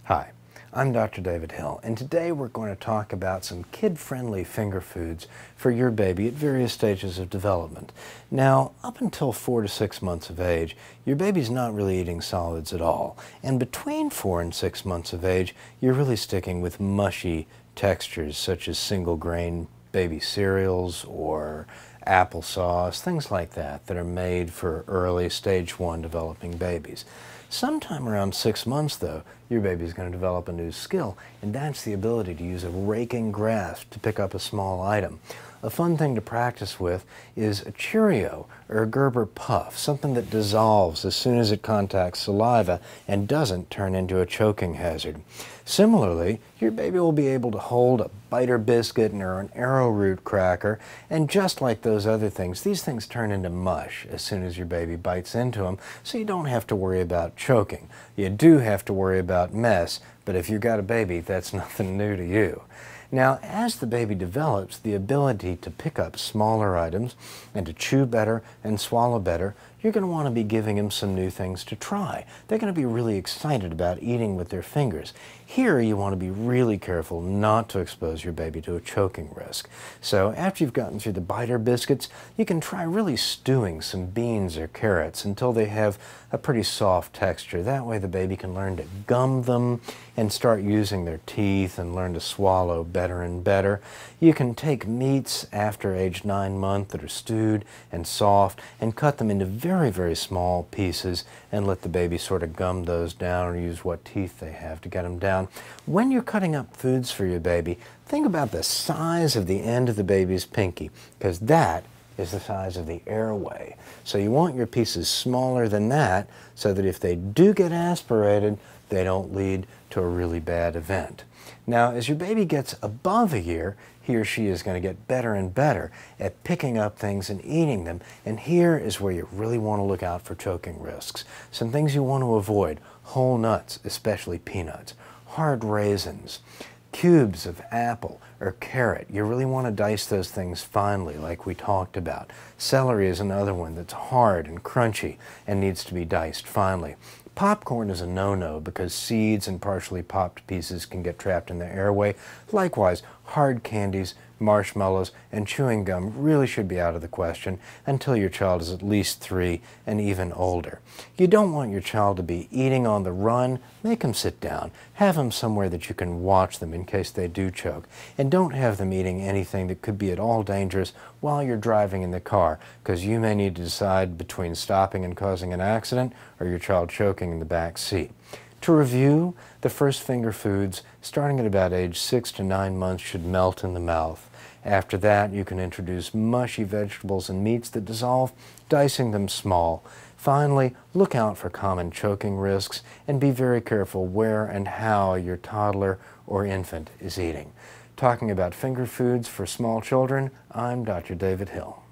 Hi, I'm Dr. David Hill, and today we're going to talk about some kid-friendly finger foods for your baby at various stages of development. Now, up until 4 to 6 months of age, your baby's not really eating solids at all, and between 4 and 6 months of age, you're really sticking with mushy textures such as single-grain baby cereals or applesauce, things like that are made for early stage 1 developing babies. Sometime around 6 months, though, your baby's going to develop a new skill, and that's the ability to use a raking grasp to pick up a small item. A fun thing to practice with is a Cheerio or a Gerber puff, something that dissolves as soon as it contacts saliva and doesn't turn into a choking hazard. Similarly, your baby will be able to hold a biter biscuit or an arrowroot cracker, and just like those other things, these things turn into mush as soon as your baby bites into them, so you don't have to worry about choking. You do have to worry about mess, but if you've got a baby, that's nothing new to you. Now, as the baby develops the ability to pick up smaller items and to chew better and swallow better, you're going to want to be giving them some new things to try. They're going to be really excited about eating with their fingers. Here, you want to be really careful not to expose your baby to a choking risk. So after you've gotten through the biter biscuits, you can try really stewing some beans or carrots until they have a pretty soft texture. That way the baby can learn to gum them and start using their teeth and learn to swallow better and better. You can take meats after age 9 months that are stewed and soft and cut them into very, very small pieces and let the baby sort of gum those down or use what teeth they have to get them down. When you're cutting up foods for your baby, think about the size of the end of the baby's pinky, because that is the size of the airway. So you want your pieces smaller than that so that if they do get aspirated, they don't lead to a really bad event. Now, as your baby gets above a year, he or she is going to get better and better at picking up things and eating them, and here is where you really want to look out for choking risks. Some things you want to avoid: whole nuts, especially peanuts, hard raisins, cubes of apple or carrot. You really want to dice those things finely, like we talked about. Celery is another one that's hard and crunchy and needs to be diced finely. Popcorn is a no-no because seeds and partially popped pieces can get trapped in the airway. Likewise, hard candies, marshmallows, and chewing gum really should be out of the question until your child is at least 3 and even older. You don't want your child to be eating on the run. Make them sit down. Have them somewhere that you can watch them in case they do choke. And don't have them eating anything that could be at all dangerous while you're driving in the car, because you may need to decide between stopping and causing an accident or your child choking in the back seat. To review, the first finger foods, starting at about age 6 to 9 months, should melt in the mouth. After that, you can introduce mushy vegetables and meats that dissolve, dicing them small. Finally, look out for common choking risks and be very careful where and how your toddler or infant is eating. Talking about finger foods for small children, I'm Dr. David Hill.